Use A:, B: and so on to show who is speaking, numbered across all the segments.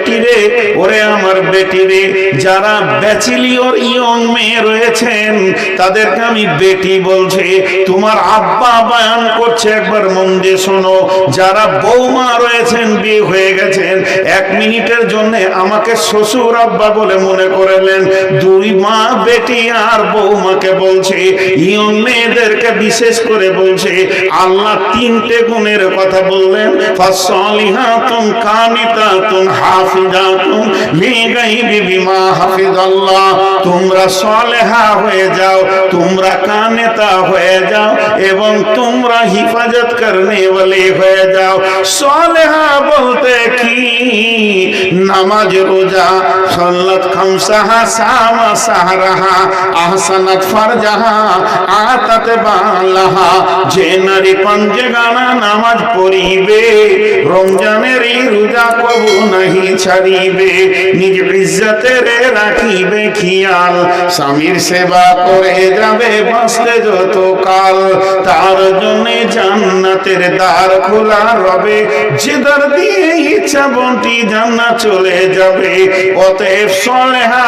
A: বেটি রে, ওরে আমার বেটি রে, যারা ব্যাচেলিয়র ইয়ং মেয়ে রয়েছেন তাদেরকে আমি বেটি বলছি। তোমার আব্বা বয়ান করছে, একবার মন দিয়ে শোনো। যারা বৌমা রয়েছেন, বিয়ে হয়ে গেছেন, 1 মিনিটের জন্য আমাকে শ্বশুর আব্বা বলে মনে করলেন। 2 মা বেটি আর বৌমাকে বলছে, ইয়ং মেয়েদেরকে বিশেষ করে বলছে। আল্লাহ 3টে গুণের কথা বললেন, ফাসলিহাতুন কানিতাতুন হাফিজাতুন লিগাইবি বিমা হাফিজাল্লাহ। তোমরা সালেহা হয়ে যাও, তোমরা কানেতা হয়ে যাও, এবং তোমরা হিফাজত করনে ওয়ালি হয়ে যাও। সালেহা বলতে কি? নামাজ, রোজা, সালাত খামসাহা, সামা সাহরাহা, আহসানাত ফারজাহা, আতাত বালাহা। যে নারী পাঞ্জেগানা নামাজ পড়িবে, রমজানের এই রোজা কবু নাহি ছাড়িবে, নিজ ইজ্জতের রাখিবে খেয়াল, স্বামীর সেবা করে যাবে বাঁচতে যত কাল, তার জন্য জান্নাতের দ্বার খোলা রবে, যে দ্বার দিয়ে ইচ্ছা বন্টি জান্নাত চলে যাবে। অতএব সালেহা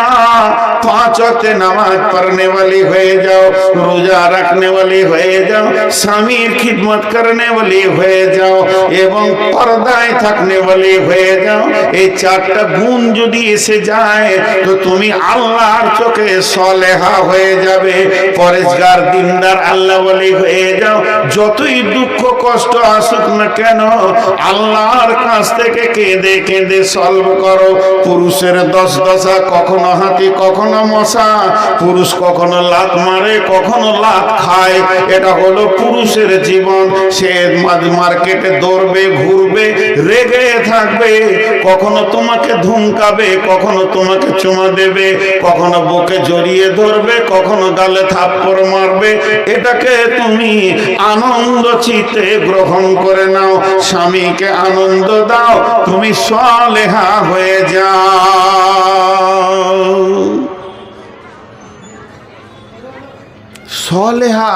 A: 5 ওয়াক্ত নামাজ পড়নে वाली হয়ে যাও, রোজা রাখনে वाली হয়ে যাও, স্বামীর খিদমত করনে वाली হয়ে যাও, এবং পর্দায় থাকনে वाली হয়ে যাও। এই 4টা গুণ যদি এসে যায় তো তুমি আল্লাহর চোখে সালেহা হয়ে যাবে, পরেজগার, দিনদার, আল্লাহ ওয়ালি হয়ে যাও। যতই দুঃখ কষ্ট আসুক না কেন, আল্লাহর কাছ থেকে কেঁদে কেঁদে সলভ করো। পুরুষের 10 দশা, কখনো হাতি কখনো মশা। পুরুষ কখনো লাত মারে, কখনো লাত খায়, এটা হলো পুরুষের জীবন। সে মার্কেটে দৌড়বে, ঘুরবে, রেগে থাকবে, কখনো তোমাকে ধমকাবে, কখনো তোমাকে চুমা দেবে, কখনো বুকে জড়িয়ে ধরবে, কখনো গালে থাপ্পড় মারবে। এটাকে তুমি আনন্দ চিত্তে গ্রহণ করে নাও, স্বামীকে আনন্দ দাও, তুমি সালেহা হয়ে যাও। সালেহা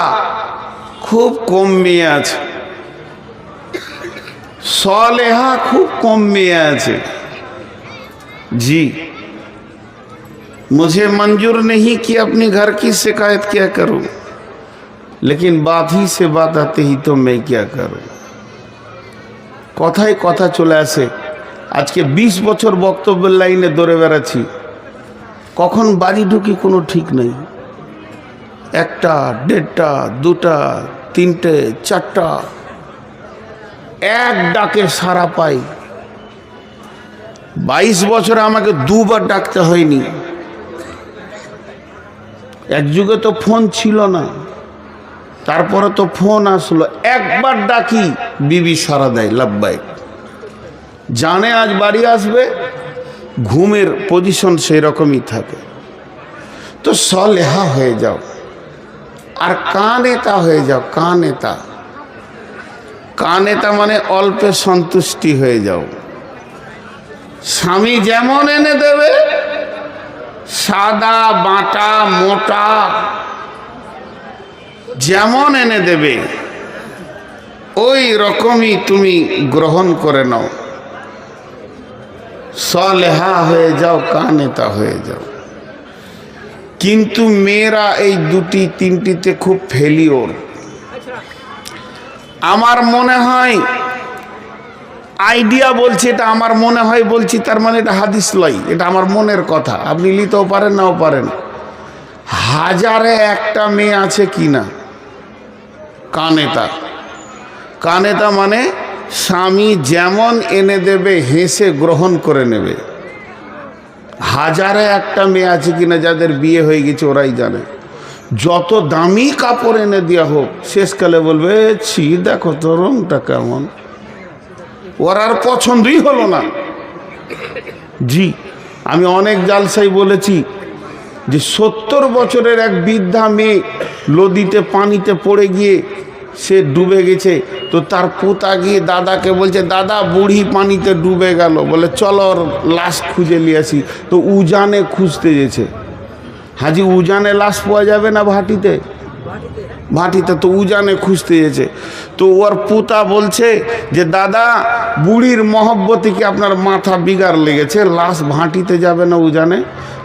A: খুব কম মেয়ে আছে, सालेहा खूब कम में আছে। जी, मुझे मंजूर नहीं कि अपने घर की शिकायत क्या करूं, लेकिन बात ही से बात आते ही तो मैं क्या करूं। কথায় কথা চলে আসে। আজকে 20 বছর বক্তব্যের লাইনে দৌড়ে বেড়াচ্ছি, কখন বাড়ি ঢুকি কোনো ঠিক নেই। 1টা, 1.5টা, 2টা, 3টে, 4টা, এক ডাকে সারা পাই। 22 বছরে আমাকে 2 বার ডাকতে হয়নি। এক যুগে তো ফোন ছিল না, তারপরে তো ফোন আসলো। একবার ডাকি, বিবি সারা দেয়, লাব্বাইক। জানে আজ বাড়ি আসবে, ঘুমের পজিশন সেই রকমই থাকে। তো সালেহা হয়ে যাও, আর কানেতা হয়ে যাও। কানেতা, কানেতা মানে অল্পে সন্তুষ্টি হয়ে যাও। স্বামী যেমন এনে দেবে, সাদা, বাটা, মোটা, যেমন এনে দেবে ওই রকমই তুমি গ্রহণ করে নাও। সালেহা হয়ে যাও, কানেতা হয়ে যাও। কিন্তু মেয়েরা এই 2টি 3টিতে খুব ফেলিওর। আমার মনে হয় আইডিয়া বলছি, এটা আমার মনে হয় বলছি, তার মানে এটা হাদিস লয়, এটা আমার মনের কথা। আপনি নিতেও পারেন, নাও পারেন। 1000-এ 1টা মেয়ে আছে কিনা কানেতা। কানেতা মানে স্বামী যেমন এনে দেবে হেসে গ্রহণ করে নেবে। 1000-এ 1টা মেয়ে আছে কিনা যাদের বিয়ে হয়ে গেছে ওরাই জানে। যত দামি কাপড় এনে দেওয়া হোক, শেষকালে বলবে ছি দেখো তো রংটা কেমন, ওর আর পছন্দই হলো না। জি, আমি অনেক জালসাই বলেছি যে 70 বছরের এক বৃদ্ধা মেয়ে নদীতে পানিতে পড়ে গিয়ে সে ডুবে গেছে। তো তার পোতা গিয়ে দাদাকে বলছে, দাদা বুড়ি পানিতে ডুবে গেল, বলে চলো ওর লাশ খুঁজে নিয়ে আসি। তো উজানে খুঁজতে গেছে। হাজি, উজানে লাশ পাওয়া যাবে না ভাটিতে? ভাটিতে তো উজানে খুঁজতে গেছে। তো ওর পুতা বলছে যে দাদা বুড়ির মহব্বতে কি আপনার মাথা বিগাড় লেগেছে, লাশ ভাটিতে যাবে না উজানে?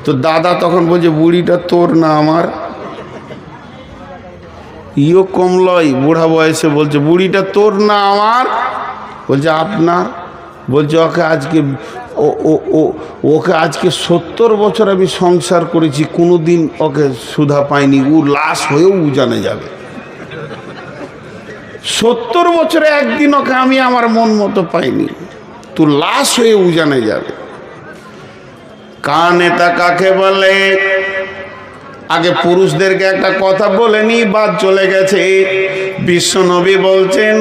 A: তো দাদা তখন বলছে বুড়িটা তোর না আমার। ইও কমলই বুড়া বয়সে বলছে বুড়িটা তোর না আমার? বলছে আপনার। বলছে ওকে আজকে ওকে আজকে 70 বছর আমি সংসার করেছি, কোনোদিন ওকে সুধা পাইনি, ও লাশ হয়েও উজানে যাবে। 70 বছরে একদিন ওকে আমি আমার মন মতো পাইনি, তুই লাশ হয়ে উজানে যাবে। কানেতা কাকে বলে? আগে পুরুষদেরকে একটা কথা বলে নি, বাদ চলে গেছে। বিশ্ব নবী বলছেন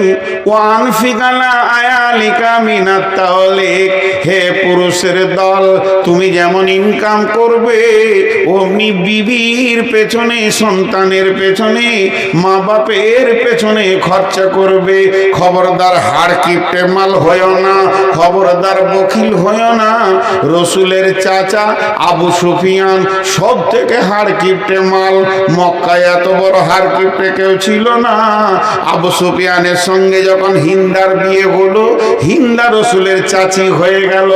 A: ওয়ান ফিকালা আয়ালিকা মিনাত তাওলিক, হে পুরুষের দল, তুমি যেমন ইনকাম করবে অমনি বিবির পেছনে, সন্তানের পেছনে, মা বাপের পেছনে খরচা করবে। খবরদার হাড় কিপটে মাল হয়েও না, খবরদার বখিল হয়েও না। রসুলের চাচা আবু সুফিয়ান সব থেকে হাড় কিপটে মাল। মক্কায় এত বড় হাড় কিপটে কেউ ছিল না। আবু সুফিয়ানের সঙ্গে যখন হিন্দার বিয়ে হলো, হিন্দা রসুলের চাচি হয়ে গেল।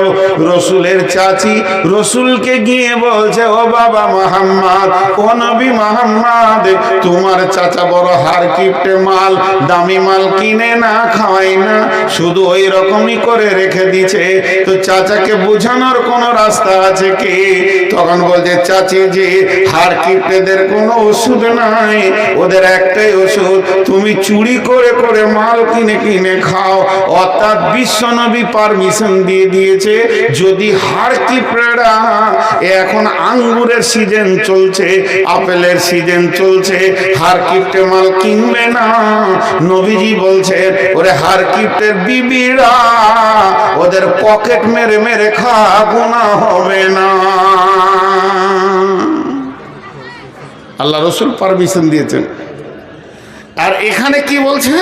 A: রসুলের চাচি রসুলকে গিয়ে বলছে ও বাবা মুহাম্মদ, ও নবী মুহাম্মদ, তোমার চাচা বড় হাড় কিপটে মাল, দামি মাল কিনে না, খাওয়াই না, শুধু ওই রকমই করে রেখে দিছে। তো চাচাকে বোঝানোর কোন রাস্তা আছে কি? তখন বলছে চাচি যে হাড় কিপটেদের কোনো ওষুধ নাই, ওদের একটাই ওষুধ, তুমি চুরি করে করে মাল কিনে কিনে খাও। অর্থাৎ বিশ্বনবী পারমিশন দিয়ে দিয়েছে, যদি হাড় কিপটেরা, এখন আঙ্গুরের সিজন চলছে, আপেলের সিজন চলছে, হাড় কিপটে মাল কিনবে না। নবীজি বলছে ওরে হাড় কিপটের বিবিরা, ওদের পকেট মেরে মেরে খা, গুনাহ হবে না। আল্লাহ রসুল পারমিশন দিয়েছেন। আর এখানে কি বলছে?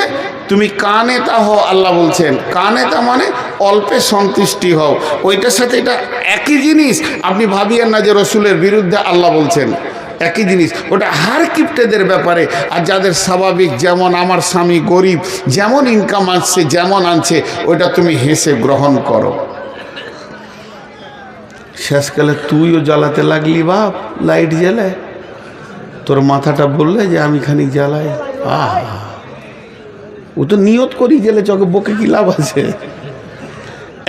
A: তুমি কানেতা হও, আল্লাহ বলছেন। কানেতা মানে অল্পে সন্তুষ্টি হও। ওইটার সাথে এটা একই জিনিস, আপনি ভাবিয়েন না যে রসুলের বিরুদ্ধে আল্লাহ বলছেন। একই জিনিস, ওটা হাড় কিপটেদের ব্যাপারে। আর যাদের স্বাভাবিক, যেমন আমার স্বামী গরিব, যেমন ইনকাম আসছে, যেমন আনছে, ওটা তুমি হেসে গ্রহণ করো। শেষকালে তুইও জ্বালাতে লাগলি বাপ, লাইট জ্বালে, তোর মাথাটা বললে যে আমি খানিক জ্বালাই। ও তো নিয়ত করি জেলে, চোখে বকে কি লাভ আছে?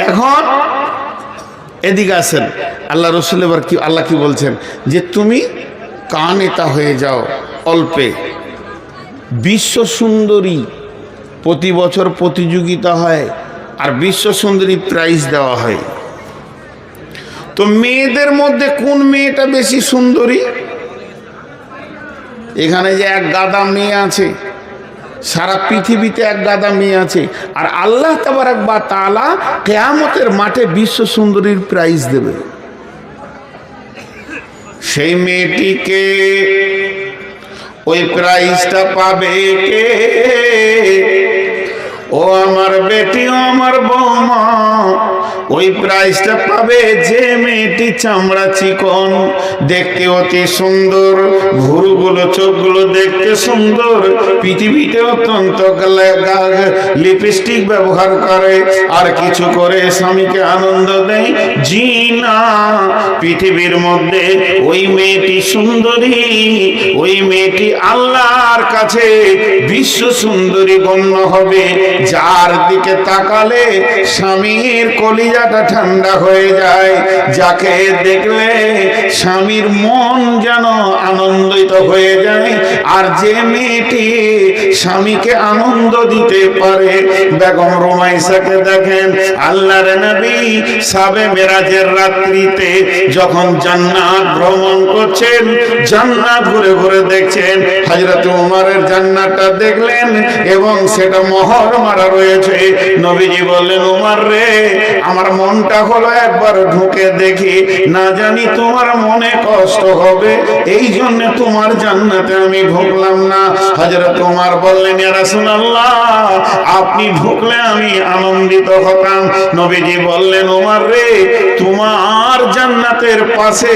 A: এখন এদিকে আসেন, আল্লাহ রসুল এবার কি, আল্লাহ কি বলছেন যে তুমি কানেতা হয়ে যাও অল্পে। বিশ্ব সুন্দরী প্রতি বছর প্রতিযোগিতা হয়, আর বিশ্ব সুন্দরী প্রাইজ দেওয়া হয়। তো মেয়েদের মধ্যে কোন মেয়েটা বেশি সুন্দরী? এখানে যে এক গাদা মেয়ে আছে, সারা পৃথিবীতে এক গাদা মেয়ে আছে, আর আল্লাহ তাবারক ওয়া তাআলা কিয়ামতের মাঠে বিশ্ব সুন্দরীর প্রাইজ দেবে। সেই মেয়েটিকে, ওই প্রাইজটা পাবে কে? ও আমার বেটি, ও আমার বৌমা, ওই প্রাইজটা পাবে যে মেয়েটি চামড়া চিকন, দেখতে অতি সুন্দর, ভুরুগুলো চোখগুলো দেখতে সুন্দর, পৃথিবীতে অত্যন্ত লিপস্টিক ব্যবহার করে, আর কিছু করে স্বামীকে আনন্দ দেয়। জি না, পৃথিবীর মধ্যে ওই মেয়েটি সুন্দরী, ওই মেয়েটি আল্লাহর কাছে বিশ্ব সুন্দরী গণ্য হবে, যার দিকে তাকালে স্বামীর কলিজাটা ঠান্ডা হয়ে যায়, যাকে দেখলে স্বামীর মন যেন আনন্দিত হয়ে যায়। আর যে মেয়েটি স্বামীকে আনন্দ দিতে পারে, বেগম রুমাইসাকে দেখেন, আল্লাহর নবী সাবে মেরাজের রাত্রিতে যখন জান্নাত ভ্রমণ করছেন, জান্নাত ঘুরে ঘুরে দেখছেন, হযরত ওমরের জান্নাতটা দেখলেন এবং সেটা মোহর মারা রয়েছে। নবীজি বললেন ওমর রে, আমার মনটা হলো একবার ঢুকে দেখি, না জানি তোমার মনে কষ্ট হবে, এই জন্য তোমার জান্নাতে আমি ঢুকলাম না। হযরত ওমর বললেন ইয়া রাসূলুল্লাহ, আপনি ঢুকলে আমি আনন্দিত হতাম। নবীজি বললেন ওমর রে, তোমার জান্নাতের পাশে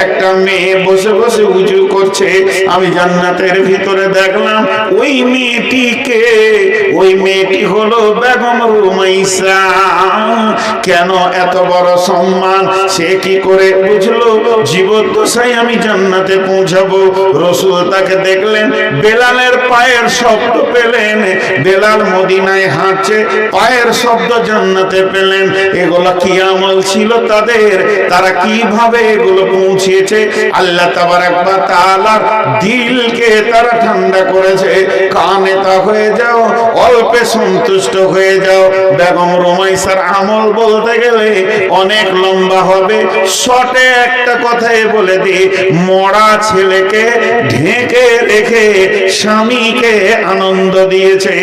A: একটা মেয়ে বসে বসে উজু করছে। আমি জান্নাতের ভিতরে দেখলাম ওই মেয়েটিকে, ওই মেয়েটি হলো বেগম রুমাইসা। কেন এত বড় সম্মান? সে কি করে বুঝলো জীবদ্দশায় আমি জান্নাতে পৌঁছাবো? রসুল তাকে দেখলেন, বেলালের পায়ের শব্দ পেলেন, বেলাল মদিনায় হাঁটছে, পায়ের শব্দ জান্নাতে পেলেন। এগুলো কি আমল ছিল তাদের? তারা কিভাবে এগুলো পৌঁছিয়েছে? আল্লাহ তাবারক ওয়া তাআলার দিলকে তারা ঠান্ডা করেছে। কানে তা হয়ে যাও, অল্পে সন্তুষ্ট হয়ে যাও। বেগম রুমাইসার আমল বলতে গেলে অনেক লম্বা হবে, শর্টে একটা কথাই বলে দিই। মরা ছেলেকে ঢেকে রেখে স্বামীকে আনন্দ দিয়েছে,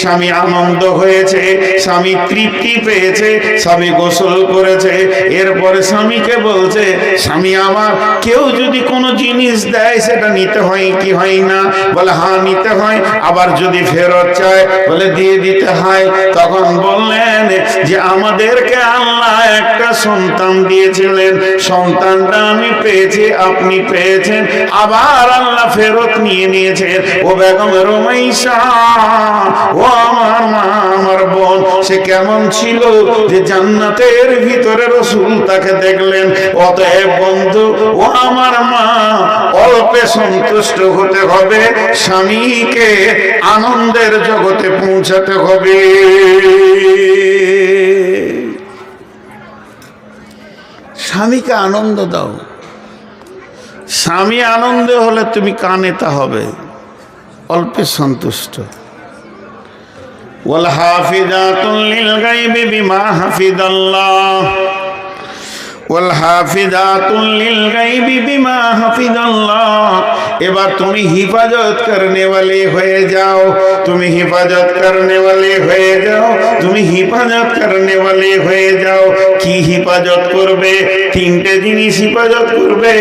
A: স্বামী আনন্দ হয়েছে, স্বামী তৃপ্তি পেয়েছে, স্বামী গোসল করেছে। এরপরে স্বামীকে বলছে, স্বামী আমার, কেউ যদি কোনো জিনিস দেয় সেটা নিতে হয় কি হয় না? বলে হ্যাঁ নিতে হয়। আবার যদি ফেরত চায় বলে দিয়ে দিতে হয়। তখন বললেন যে আমাদেরকে আল্লাহ একটা সন্তান দিয়েছিলেন, সন্তানটা আমি পেয়েছি, আপনি পেয়েছেন, আবার আল্লাহ ফেরত নিয়ে নিয়েছেন। ও বেগম রুমাইসা, ও আমার মা, আমার বোন, সে কেমন ছিল যে জান্নাতের ভিতরে রসুল তাকে দেখলেন। অতএব বন্ধু, ও আমার মা, অল্পে সন্তুষ্ট হতে হবে, স্বামীকে আনন্দের জগতে পৌঁছাতে হবে। স্বামীকে আনন্দ দাও। স্বামী আনন্দ হলে তুমি কানেতা হবে, অল্পে সন্তুষ্ট। ওয়াল হাফিজাতুল লিল গায়বি বিমা হাফিজাল্লাহ, ওয়াল হাফিজাতুল লিল গায়বি বিমা হাফিজাল্লাহ। এবার তুমি হিফাজত করনে वाले হয়ে যাও, তুমি হিফাজত করনে वाले হয়ে যাও, তুমি হিফাজত করনে वाले হয়ে যাও। কি হিফাজত করবে? তিনটে জিনিস হিফাজত করবে।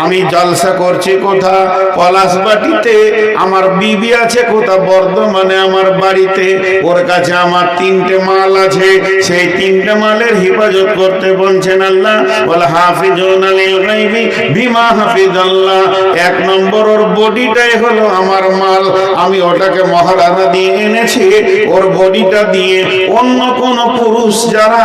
A: আমি জলসা করছি কোথা? পলাশবাটিতে। আমার বিবি আছে কোথা? বর্ধমানে আমার বাড়িতে। ওর কাছে আমার তিনটে মাল আছে, সেই তিনটে মালের হিফাজত করতে বলছেন আল্লাহ। ওয়াল হাফিজুনা লিল গায়বি বিমা হাফিজাল্লাহ। এক নম্বর, ওর বডিটাই হলো আমার মাল, আমি ওটাকে মহারানা দিয়ে এনেছি। ওর বডিটা দিয়ে অন্য কোন পুরুষ যারা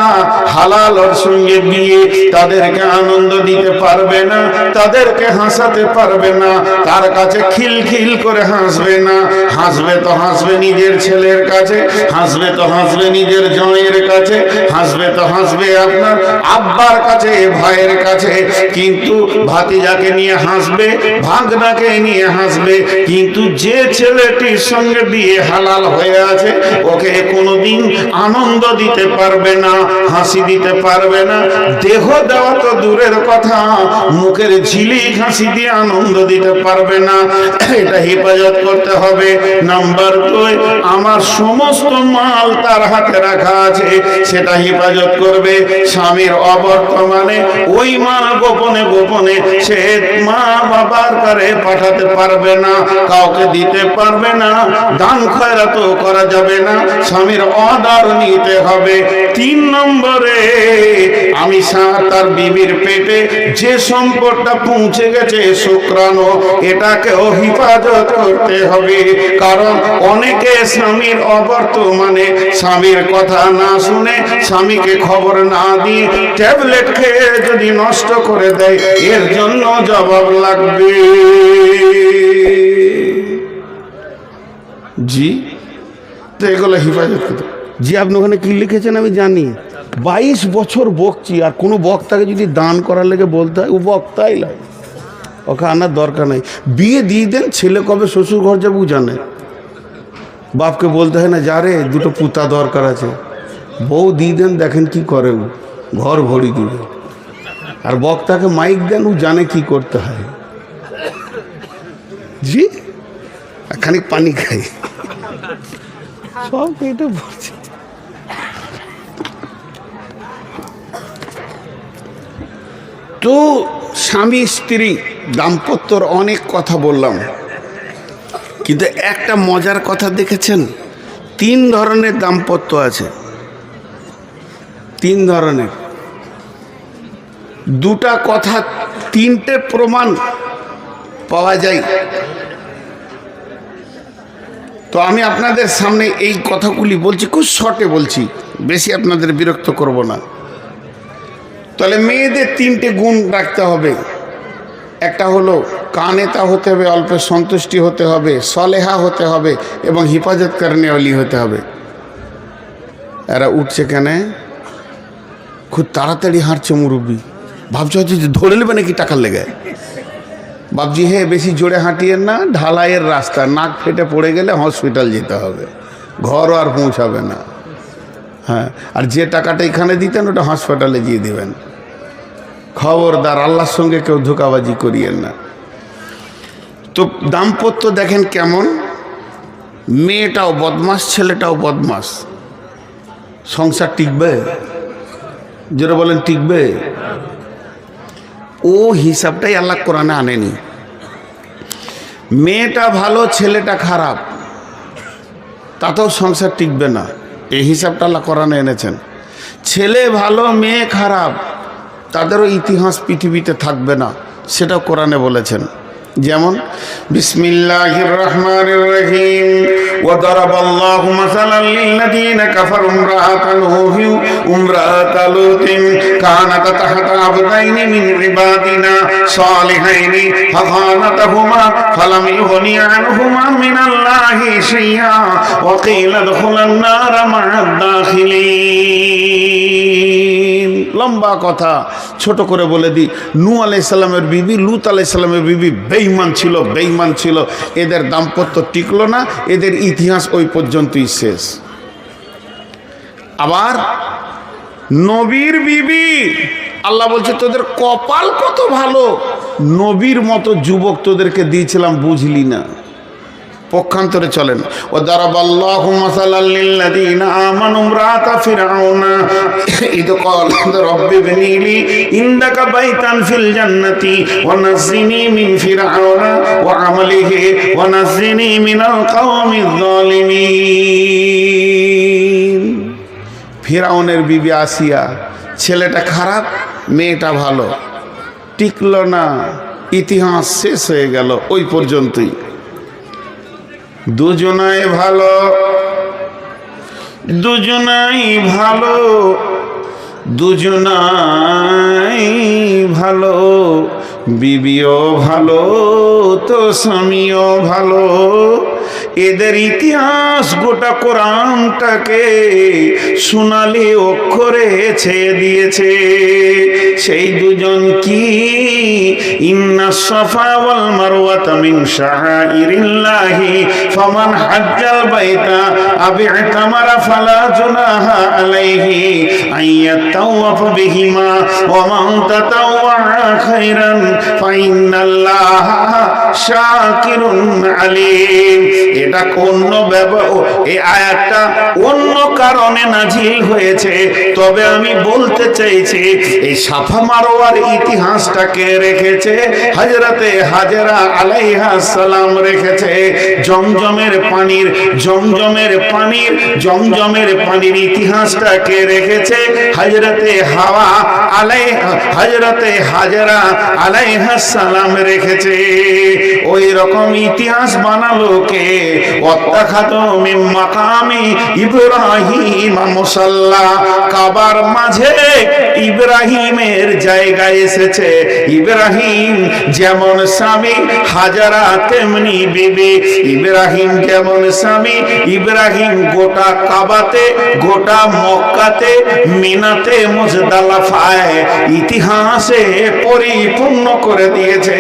A: হালাল ওর সঙ্গে বিয়ে, তাদেরকে আনন্দ দিতে পারবে না, তাদেরকে হাসাতে পারবে না, তার কাছে খিলখিল করে হাসবে না। হাসবে তো হাসবে নিজের ছেলের কাছে, হাসবে তো হাসবে নিজের জামাইয়ের কাছে, হাসবে তো হাসবে আপনার আব্বার কাছে, ভাইয়ের কাছে। কিন্তু ভাতিজাকে নিয়ে হাসবে, ভাগনাকে নিয়ে হাসবে। কিন্তু যে ছেলেটির সঙ্গে বিয়ে হালাল হয়ে আছে, ওকে কোনোদিন আনন্দ দিতে পারবে না, হাসি দিতে পারবে না। দেহ দেওয়া তো দূরের কথা, মুখের ঝিলিক হাসি দিয়ে আনন্দ দিতে পারবে না। এটা হেফাজত করতে হবে। নাম্বার 2, আমার সমস্ত মাল তার হাতে রাখা আছে, সেটা হেফাজত করবে। স্বামীর অবর্তমানে ওই মাল গোপনে গোপনে সে মা বাবার কাছে পাঠাতে পারবে না, কাউকে দিতে পারবে না, দান খয়রাত করা যাবে না, স্বামীর অর্ডার নিতে হবে। 3 নম্বরে, আমি তার বিবির পেটে যে সম্পদটা পৌঁছে গেছে শুক্রাণু, এটাকেও হিফাজত করতে হবে। কারণ অনেকে স্বামীর অবর্তমানে স্বামীর কথা না শুনে, স্বামীকে খবর না দিয়ে ট্যাবলেট খেয়ে যদি নষ্ট করে দেয়, এর জন্য জবাব লাগবে। জি, তো এগুলো হিফাজত করতে। জি, আপনি ওখানে কি লিখেছেন আমি জানি। 22 বছর বকছি, আর কোনো বক্তাকে যদি দান করার লেগে বলতে হয়, ও বক্তাই লাগে, ওকে আনার দরকার নেই। বিয়ে দিয়ে দেন, ছেলে কবে শ্বশুর ঘর যাবো জানে। বাপকে বলতে হয় না, যারে দুটো পুতা দরকার আছে, বউ দিয়ে দেন, দেখেন কি করে, ও ঘর ভরি দিবে। আর বক্তাকে মাইক দেন, ও জানে কি করতে হয়। জি, খানিক পানি খাই, সব এটা বলছে। তো স্বামী স্ত্রী দাম্পত্যর অনেক কথা বললাম, কিন্তু একটা মজার কথা দেখেছেন? 3 ধরনের দাম্পত্য আছে, 3 ধরনের।
B: দুটা কথা, তিনটে প্রমাণ পাওয়া যায়। তো আমি আপনাদের সামনে এই কথাগুলি বলছি, খুব শর্টে বলছি, বেশি আপনাদের বিরক্ত করব না। তাহলে মেয়েদের তিনটে গুণ রাখতে হবে। একটা হলো কানেতা হতে হবে, অল্প সন্তুষ্টি হতে হবে, সলেহা হতে হবে এবং হিফাজত করনেওয়ালি হতে হবে। এরা উঠছে কেন? খুব তাড়াতাড়ি হাঁটছে মুরব্বী, ভাবছে হচ্ছে যে ধরে নেবে নাকি টাকার লেগে। বাবজি হে বেশি জোরে হাঁটিয়েন না, ঢালাইয়ের রাস্তা, নাক ফেটে পড়ে গেলে হসপিটাল যেতে হবে, ঘরও আর পৌঁছাবে না। হ্যাঁ, আর যে টাকাটা এখানে দিতেন ওটা হাসপাতালে দিয়ে দেবেন। খবরদার, আল্লাহর সঙ্গে কেউ ধোঁকাবাজি করিয়েন না। তো দাম্পত্য দেখেন কেমন, মেয়েটাও বদমাস, ছেলেটাও বদমাস, সংসার টিকবে? যেটা বলেন টিকবে? ও হিসাবটাই আল্লাহ কোরআনে আনেনি। মেয়েটা ভালো, ছেলেটা খারাপ, তাতেও সংসার টিকবে না, এই হিসাবটা আল্লাহ কোরআনে এনেছেন। ছেলে ভালো, মেয়ে খারাপ, তাদেরও ইতিহাস পৃথিবীতে থাকবে না, সেটাও কোরআনে বলেছেন। যেমন বিসমিল্লাহির রহমানির রহিম, ওয়া দারাবাল্লাহু মাসালান লিল্লাযীনা কাফারু ইমরাআতা নূহি ওয়া ইমরাআতা লূতিন কানাতা তাহতা আবদাইনি মিন ইবাদিনা সালিহাইনি ফাখানাতাহুমা ফালাম ইউগনিয়া আনহুমা মিনাল্লাহি শাইআ ওয়া কিলা দুখুলান নারা মা'আদ দাখিলিন। লম্বা কথা, ছোট করে বলে দিই। নূহ আলাইহিস সালামের বিবি, লূত আলাইহিস সালামের বিবি বেঈমান ছিল, বেঈমান ছিল। এদের দাম্পত্য টিকলো না, এদের ইতিহাস ওই পর্যন্তই শেষ। আবার নবীর বিবি, আল্লাহ বলছে তোদের কপাল কত ভালো, নবীর মতো যুবক তোদেরকে দিয়েছিলাম, বুঝলি না। পক্ষান্তরে চলেন, ও দারাবাল্লাহু মাসালাল লিল্লাযীনা আমানু ইমরাআতা ফিরআউনা ইদ ক্বালাত রাব্বি ইবনি লি ইনদাকা বাইতান ফিল জান্নাতি ওয়া নাজ্জিনি মিন ফিরআউনা ওয়া আমালিহি ওয়া নাজ্জিনি মিনাল কওমিয যালিমিন। ফিরআউনের বিবি আসিয়া, ছেলেটা খারাপ, মেয়েটা ভালো, টিকলো না, ইতিহাস শেষ হয়ে গেল ওই পর্যন্তই। দুজনাই ভালো, দুজনাই ভালো, দুজনাই ভালো, বিবিও ভালো তো স্বামীও ভালো। এদের ইতিহাস গোটা কোরআনটাকে সোনালি অক্ষরে ছেয়ে দিয়েছে। সেই দুজন কি? ইন্নাস সাফা ওয়াল মারওয়াতা মিন শাআইরিল্লাহি ফামান হাজ্জাল বাইতা আও ইতামারা ফালা জুনাহা আলাইহি আইয়াতাওয়াফা বিহিমা ওয়া মান তাতাওয়া খাইরান ফাইন্নাল্লাহা শাকিরুন আলিম। এটা অন্য এই আয়াতটা অন্য কারণে নাজিল হয়েছে, তবে আমি বলতে চাইছি এই সাফা মারওয়ার ইতিহাসটাকে রেখেছে হযরতে হাজেরা আলাইহিস সালাম, রেখেছে জমজমের পানির ইতিহাসটাকে রেখেছে হযরতে হাওয়া হযরতে হাজেরা আলাইহিস সালাম রেখেছে। ওই রকম ইতিহাস বানালো কে? ওয়াত্তাখাযু মিন মাকামি ইব্রাহিম মুসাল্লা, কাবার মাঝে ইব্রাহিমের জায়গা এসেছে। ইব্রাহিম যেমন স্বামী, হাজারা তেমনি বিবি। ইব্রাহিম যেমন স্বামী, ইব্রাহিম গোটা কাবাতে, গোটা মক্কাতে, মিনাতে, মুজদালিফায় ইতিহাসে পরিপূর্ণ করে দিয়েছে।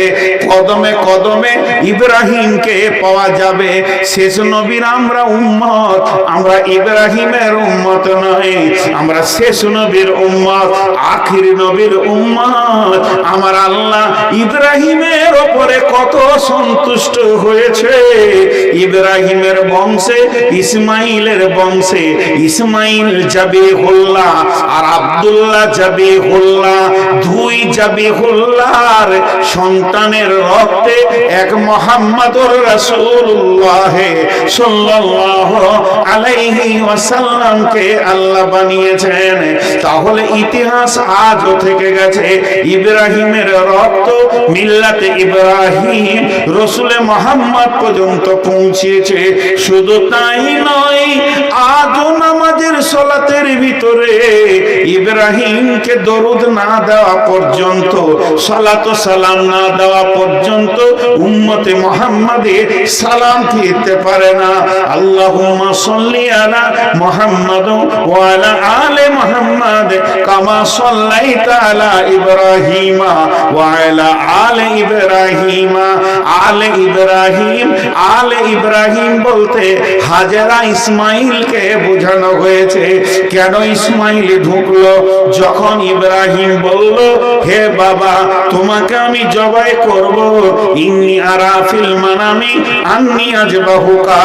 B: কদমে কদমে ইব্রাহিমকে পাওয়া যাবে। শেষ নবীর আমরা উম্মত, আমরা ইব্রাহিমের উম্মত নয়, আমরা শেষ নবীর উম্মত, আখির নবীর উম্মত। আমার আল্লাহ ইব্রাহিমের ওপরে কত সন্তুষ্ট হয়েছে। ইব্রাহিমের বংশে, ইসমাইলের বংশে ইসমাইল জাবিহুল্লাহ আর আব্দুল্লাহ জাবিহুল্লাহ, দুই
A: দুই জাবিহুল্লাহর সন্তানের রক্তে এক মুহাম্মদুর রাসূলুল্লাহ সাল্লাল্লাহু আলাইহি ওয়াসাল্লামকে আল্লাহ বানিয়েছেন। তাহলে ইতিহাস আজও থেকে গেছে ইব্রাহিমের রক্ত মিল্লাতে ইব্রাহিম রসুলে মুহাম্মদ পর্যন্ত পৌঁছেছে। শুধু তাই নয়, আজও নামাজের সালাতের ভিতরে ইব্রাহিমকে দরুদ না দেওয়া পর্যন্ত, সালাত ও সালাম না দেওয়া পর্যন্ত উম্মতে মুহাম্মাদে সালাম দিতে পারে না। আল্লাহুম্মা সাল্লি আলা মুহাম্মাদ ওয়া আলা আলি মুহাম্মাদ কামা সাল্লাইতা আলা ইব্রাহিম ওয়া আলা আলি ইব্রাহিম। আলে ইব্রাহিম, আলে ইব্রাহিম বলতে হাজেরা ইসমাইলকে বোঝানো হয়েছে। কেন ইসমাইল ঢুকলো? যখন ইব্রাহিম বলল, হে বাবা, তোমাকে আমি জবাই করব, ইন্নী আরা ফিল মানামি আন্নী আযবাহুকা,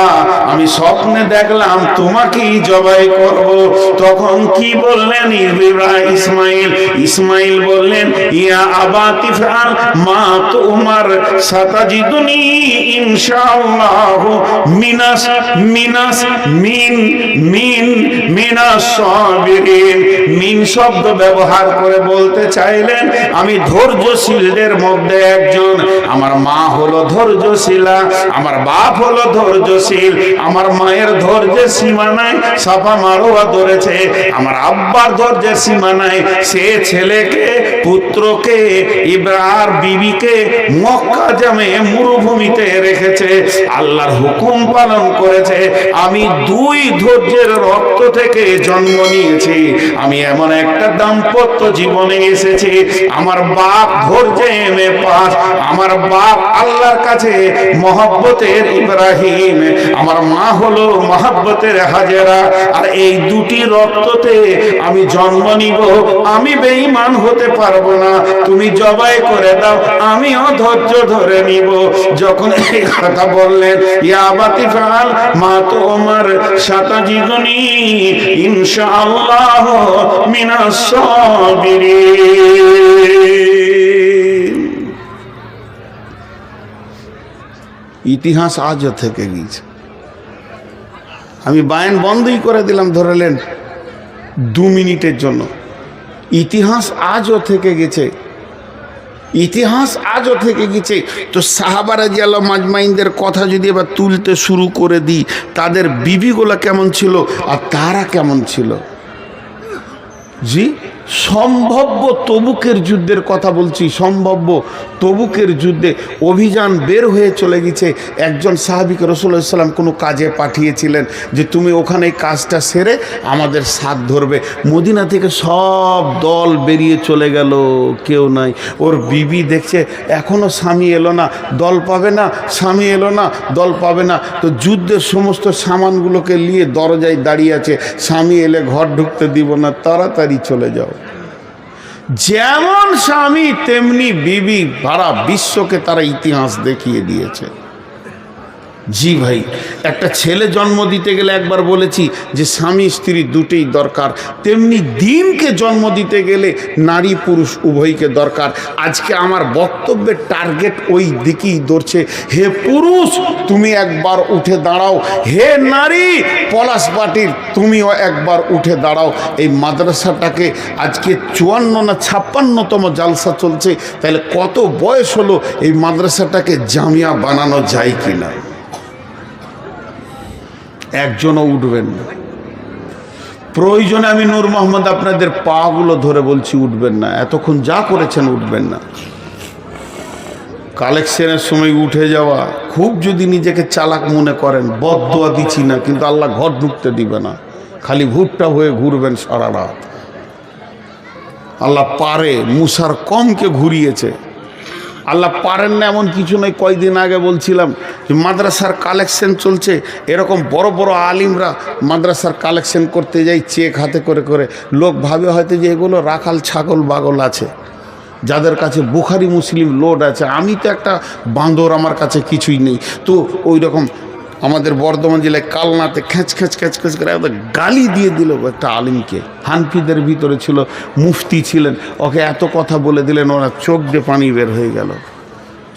A: আমি স্বপ্নে দেখলাম তোমাকেই জবাই করব। তখন কি বললেন ইসমাইল? ইসমাইল বললেন, ইয়া আবাতি ফাল মা তুমার সাতাজিদুনি ইনশাআল্লাহ মিনাস মিনাস মিন মিন মিনাস সাবিরিন। মিন শব্দ ব্যবহার করে বলতে চাইলেন আমি ধৈর্যশীলদের মধ্যে একজন। আমার মা হলো ধৈর্যশীলা, আমার বাপ হলো ধৈর্যশীল, আমার মায়ের ধৈর্যের সীমা নাই, সাফা মারোয়া ধরেছে। আমার আব্বার ধৈর্যের সীমা নাই, সে ছেলেকে পুত্রকে ইব্রাহিম বিবিকে মক্কা জামে মরুভূমিতে রেখেছে, আল্লাহর হুকুম পালন করেছে। আমি দুই ধৈর্যের রক্ত থেকে জন্ম নিয়েছি। আমি এমন একটা দাম্পত্য জীবনে এসেছি, আমার বাপ ধৈর্যে পাস, আমার বাপ আল্লাহর কাছে মহব্বতের ইব্রাহিম, আমার মা হলো মহব্বতের হাজেরা। আর এই দুটি রক্ততে আমি জন্ম নিব, আমি বেঈমান হতে পারবো না। তুমি জবাই করে দাও, আমিও ধৈর্য ধরে নিব। যখন এই কথা বললেন, ইয়া আবাতি ফাল মা তুমার সাতাজিদুনি ইনশাআল্লাহ মিনাস সাবিরিন। ইতিহাস আজও থেকে গিয়েছে। আমি বায়ান বন্ধই করে দিলাম, ধরলেন 2 মিনিটের জন্য। ইতিহাস আজও থেকে গেছে, ইতিহাস আজও থেকে গেছে। তো সাহাবা রাদিয়াল্লাহু মাজমাইনদের কথা যদি এবার তুলতে শুরু করে দিই, তাদের বিবিগুলো কেমন ছিল আর তারা কেমন ছিল। জি, সম্ভাব্য তবুকের যুদ্ধের কথা বলছি, সম্ভাব্য তবুকের যুদ্ধে অভিযান বের হয়ে চলে গেছে। একজন সাহাবীকে রাসূলুল্লাহ সাল্লাল্লাহু আলাইহি ওয়াসাল্লাম কোনো কাজে পাঠিয়েছিলেন যে তুমি ওখানে কাজটা সেরে আমাদের সাথ ধরবে। মদিনা থেকে সব দল বেরিয়ে চলে গেল, কেউ নাই। ওর বিবি দেখছে এখনও স্বামী এলো না, দল পাবে না, স্বামী এলো না, দল পাবে না। তো যুদ্ধের সমস্ত সামানগুলোকে নিয়ে দরজায় দাঁড়িয়ে আছে, স্বামী এলে ঘর ঢুকতে দিব না, তাড়াতাড়ি চলে যাও। যেমন স্বামী তেমনি বিবি, সারা বিশ্বকে তারা ইতিহাস দেখিয়ে দিয়েছে। জি ভাই, একটা ছেলে জন্ম দিতে গেলে একবার বলেছি যে স্বামী স্ত্রী দুটোই দরকার, তেমনি দিনকে জন্ম দিতে গেলে নারী পুরুষ উভয়কে দরকার। আজকে আমার বক্তব্যের টার্গেট ওই দিকেই ধরছে। হে পুরুষ, তুমি একবার উঠে দাঁড়াও, হে নারী পলাশবাটির তুমিও একবার উঠে দাঁড়াও। এই মাদ্রাসাটাকে আজকে 54 না 56তম জালসা চলছে, তাহলে কত বয়স হলো এই মাদ্রাসাটাকে জামিয়া বানানো যায় কিনা? একজনও উঠবেন না। প্রয়োজনে আমি নূর মোহাম্মদ আপনাদের পাগুলো ধরে বলছি উঠবেন না, এতক্ষণ যা করেছেন উঠবেন না। কালেকশনের সময় উঠে যাওয়া, খুব যদি নিজেকে চালাক মনে করেন, বদদোয়া দিচ্ছি না, কিন্তু আল্লাহ ঘর ঢুকতে দিবে না, খালি ভুট্টা হয়ে ঘুরবেন সারা রাত। আল্লাহ পারে, মুসার কমকে ঘুরিয়েছে, আল্লাহ পারেন না এমন কিছু নয়। কয়েকদিন আগে বলছিলাম যে মাদ্রাসার কালেকশন চলছে, এরকম বড় বড় আলিমরা মাদ্রাসার কালেকশন করতে যাই চেক হাতে করে করে। লোক ভাবে হয়তো যে এগুলো রাখাল ছাগল বাগল আছে, যাদের কাছে বুখারি মুসলিম লোড আছে। আমি তো একটা বাঁদর, আমার কাছে কিছুই নেই। তো ওই রকম
B: আমাদের বর্ধমান জেলায় কালনাতে খ্যাঁচ খ্যাঁচ খ্যাঁচ খ্যাঁচ করে একদম গালি দিয়ে দিল একটা আলিমকে। হানফিদের ভিতরে ছিল, মুফতি ছিলেন, ওকে এত কথা বলে দিলেন, ওরা চোখ দিয়ে পানি বের হয়ে গেল।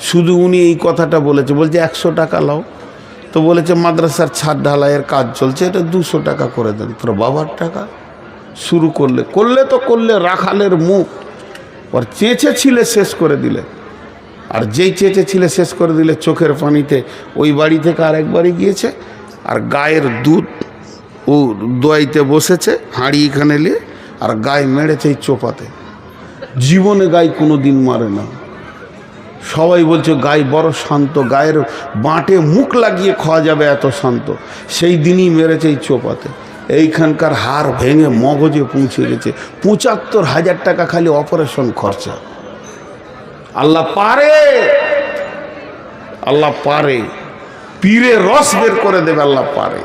B: শুধু উনি এই কথাটা বলেছে, বলছে 100 টাকা লাও। তো বলেছে মাদ্রাসার ছাদ ঢালাইয়ের কাজ চলছে, এটা 200 টাকা করে দেন। তোর বাবার টাকা শুরু করলে তো করলে রাখালের মুখ, ওর চেঁচে ছিলে শেষ করে দিলে। আর যেই চেঁচে ছিলে শেষ করে দিলে চোখের পানিতে ওই বাড়ি থেকে আরেকবারই গিয়েছে, আর গায়ের দুধ ও দোয়াইতে বসেছে হাঁড়ি এখানে নিয়ে, আর গায়ে মেরেছে এই চোপাতে। জীবনে গাই কোনো দিন মারে না। সবাই বলছে গাই বড় শান্ত, গায়ের বাঁটে মুখ লাগিয়ে খাওয়া যাবে এত শান্ত। সেই দিনই মেরেছে এই চোপাতে। এইখানকার হাড় ভেঙে মগজে পৌঁছে গেছে। ৭৫,০০০ টাকা খালি অপারেশন খরচা। আল্লাহ পারে, আল্লাহ পারে, পীরে রস বের করে দেবে, আল্লাহ পারে।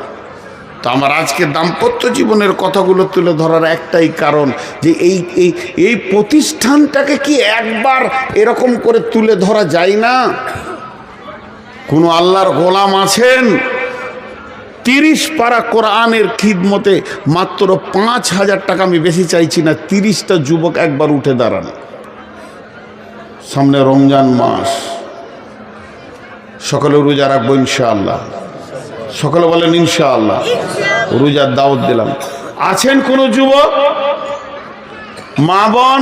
B: তো আমার আজকে দাম্পত্য জীবনের কথাগুলো তুলে ধরার একটাই কারণ যে এই প্রতিষ্ঠানটাকে কি একবার এরকম করে তুলে ধরা যায় না? কোনো আল্লাহর গোলাম আছেন 30 পারা কোরআনের খিদমতে মাত্র ৫,০০০ টাকা, আমি বেশি চাইছি না, 30টা যুবক একবার উঠে দাঁড়ান। সামনে রমজান মাস, সকালে রোজা রাখবো ইনশাআল্লাহ। সকালে বলেন ইনশাআল্লাহ, রোজার দাওয়াত দিলাম। আছেন কোন যুবক? মা বোন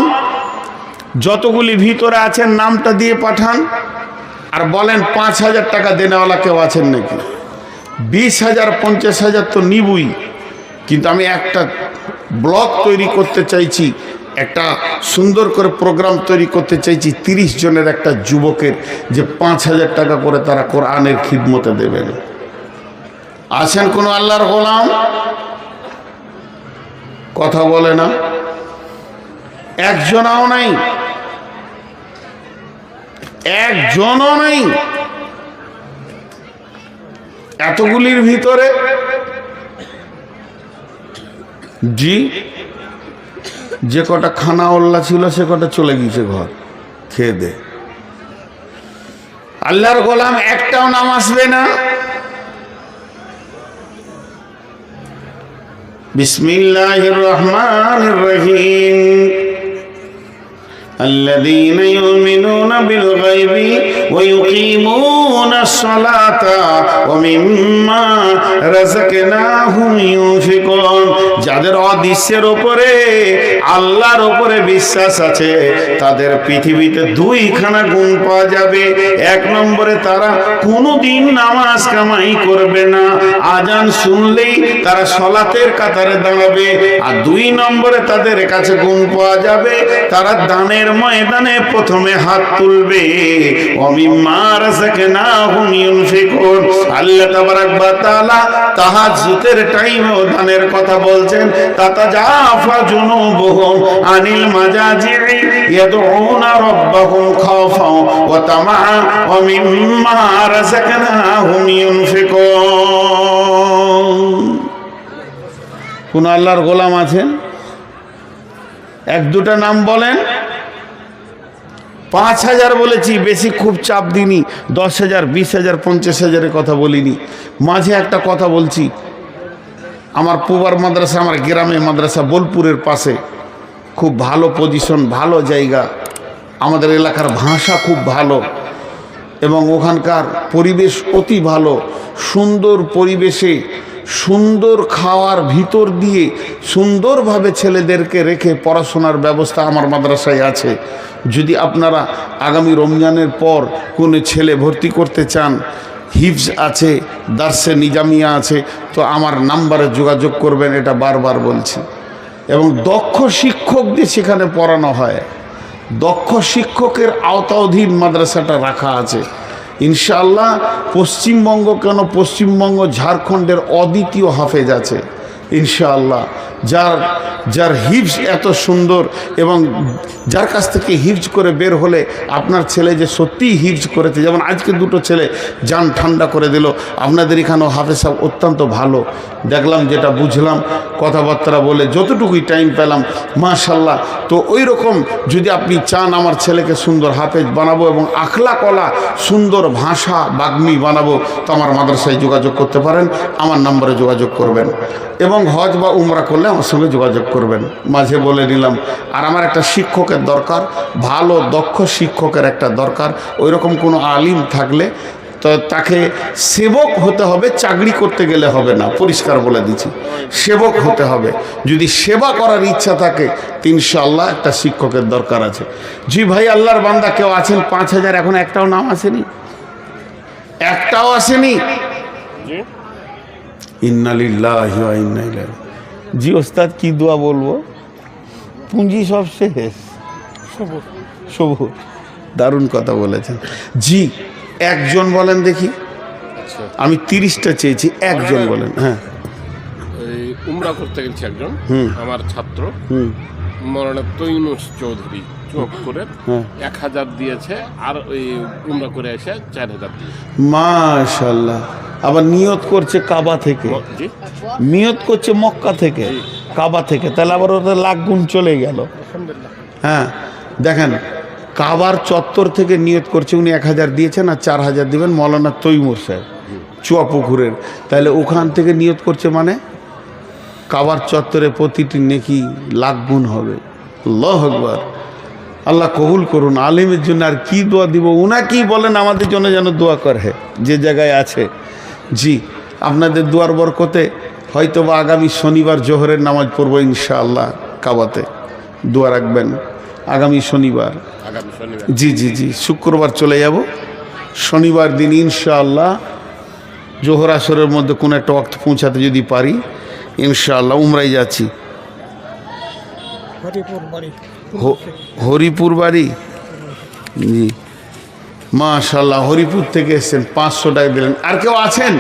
B: যতগুলি ভিতরে আছেন নামটা দিয়ে পাঠান, আর বলেন ৫,০০০ টাকা দেনেওয়ালা কেউ আছেন নাকি? ২০,০০০ ৫০,০০০ তো নিবই, কিন্তু আমি একটা ব্লগ তৈরি করতে চাইছি, একটা সুন্দর করে প্রোগ্রাম তৈরি করতে চাইছি 30 জনের একটা যুবকের, যে ৫,০০০ টাকা করে তারা কোরআনের খিদমতে দেবেন। আছেন কোন আল্লাহর গোলাম? কথা বলে না, একজনও নাই, একজনও নাই। এতগুলির ভিতরে জি যে কটা খানা ওল্লা ছিল সে কটা চলে গিয়েছে ঘর খেয়ে দে। আল্লাহর গোলাম একটাও নাম আসবে না। বিসমিল্লাহির রহমানির রহিম। الذين يؤمنون بالغيب ويقيمون الصلاة ومما رزقناهم ينفقون। যাদের অদৃশ্যের উপরে আল্লাহর উপরে বিশ্বাস আছে তাদের পৃথিবীতে 2খানা গুণ পাওয়া যাবে। 1 নম্বরে তারা কোনোদিন নামাজ কামাই করবে না, আজান শুনলেই তারা সালাতের কাতারে দাঁড়াবে। আর 2 নম্বরে তাদের কাছে গুণ পাওয়া যাবে, তারা দানের ময়দানে প্রথমে হাত তুলবে। ওমিম্মা রাযাকনাহুম ইউনফিকুন। আল্লাহ তাবারাক ওয়া তাআলা তাহাজ্জুদের টাইমেও দানের কথা বলছেন। তাতাজাফা জুনুবুহুম আনিল মাজাজি'i ইয়াদউনা রাব্বাহুম খাওফান ওয়া তামাআন ওয়া মিম্মা রাযাকনাহুম ইউনফিকুন। কোন আল্লাহর গোলাম আছেন? 1-2টা নাম বলেন। 5,000 বলেছি, বেশি খুব চাপ দিইনি। 10,000 20,000 50,000-এর কথা বলিনি। মাঝে একটা কথা বলছি, আমার পুবার মাদ্রাসা, আমার গ্রামে মাদ্রাসা বোলপুরের পাশে, খুব ভালো পজিশন, ভালো জায়গা, আমাদের এলাকার ভাষা খুব ভালো এবং ওখানকার পরিবেশ অতি ভালো। সুন্দর পরিবেশে সুন্দর খাওয়ার ভিতর দিয়ে সুন্দরভাবে ছেলেদেরকে রেখে পড়াশোনার ব্যবস্থা আমার মাদ্রাসায় আছে। যদি আপনারা আগামী রমজানের পর কোনো ছেলে ভর্তি করতে চান, হিফজ আছে, দার্সে নিজামিয়া আছে, তো আমার নাম্বারে যোগাযোগ করবেন, এটা বারবার বলছি। এবং দক্ষ শিক্ষক দিয়ে সেখানে পড়ানো হয়। দক্ষ শিক্ষকের আওতাধীন মাদ্রাসাটা রাখা আছে ইনশাআল্লাহ। পশ্চিমবঙ্গ কেন, পশ্চিমবঙ্গ ঝাড়খণ্ডের অদ্বিতীয় হাফেজ আছে ইনশাআল্লাহ। যার হিফজ এত সুন্দর, এবং যার কাছ থেকে হিফজ করে বের হলে আপনার ছেলে যে সত্যিই হিফজ করেছে, যেমন আজকে দুটো ছেলে জান ঠান্ডা করে দিল। আপনাদের এখানেও হাফেজ সাহেব অত্যন্ত ভালো দেখলাম, যেটা বুঝলাম কথাবার্তা বলে যতটুকুই টাইম পেলাম, মাশাল্লাহ। তো ওই রকম যদি আপনি চান আমার ছেলেকে সুন্দর হাফেজ বানাবো এবং আখলাকওয়ালা সুন্দর ভাষা বাগ্মী বানাবো, তো আমার মাদ্রাসায় যোগাযোগ করতে পারেন, আমার নম্বরে যোগাযোগ করবেন, এবং হজ বা উমরা করলে আমার সঙ্গে যোগাযোগ করবেন। মাঝে বলে নিলাম। আর আমার একটা শিক্ষকের দরকার, ভালো দক্ষ শিক্ষকের একটা দরকার। ওই রকম কোনো আলিম থাকলে তো তাকে সেবক হতে হবে, চাকরি করতে গেলে হবে না, পরিষ্কার বলে দিচ্ছি, সেবক হতে হবে। যদি সেবা করার ইচ্ছা থাকে ইনশাআল্লাহ একটা শিক্ষকের দরকার আছে। জি ভাই, আল্লাহর বান্দা কেউ আছেন? 5,000 এখন একটাও নাম আসেনি, একটাও আসেনি। ইন্না লিল্লাহি ওয়া ইন্না ইলাইহি। জি ওস্তাদ, কি দোয়া বলবো? পুঁজি সব শেষ, সবুর। দারুণ কথা বলেছেন। জি একজন বলেন দেখি, আমি 30টা চেয়েছি, একজন বলেন। হ্যাঁ,
C: উমরা করতে গেছে একজন আমার ছাত্র, মৌলানা তৈনুস চৌধুরী চুয়াপুরের, 1000 দিয়েছে, আর ওই উমরা করে এসে 4000 দিয়েছে।
B: মাশাআল্লাহ। আবার নিয়ত করছে কাবা থেকে, নিয়ত করছে মক্কা থেকে, কাবা থেকে, তাহলে আবার ওদের লাখ গুণ চলে গেল। হ্যাঁ দেখেন, কাবার চত্বর থেকে নিয়ত করছে, উনি 1000 দিয়েছেন আর 4000 দিবেন মৌলানা তৈমুর সাহেব চুয়াপুকুরের। তাহলে ওখান থেকে নিয়ত করছে, মানে কাবার চত্বরে প্রতিটি নেকি লাখ গুণ হবে। আল্লাহু আকবার। আল্লাহ কবুল করুন। আলিমের জন্য আর কি দোয়া দিব, ওনাকেই বলেন আমাদের জন্য যেন দোয়া করে যে জায়গায় আছে। জি আপনাদের দুয়ার বরকতে হয়তো বা আগামী শনিবার জোহরের নামাজ পড়বো ইনশাআল্লাহ কাবাতে, দোয়া রাখবেন। আগামী শনিবার, জি জি জি, শুক্রবার চলে যাব, শনিবার দিন ইনশাআল্লাহ জোহর আসরের মধ্যে কোনো একটা ওয়াক্ত পৌঁছাতে যদি পারি ইনশাআল্লাহ উমরাই যাচ্ছি। হরিপুর বাড়ি, জি মাশাআল্লাহ, হরিপুর থেকে এসেছেন, 500 টাকা দিলেন। আর কেউ আছেন?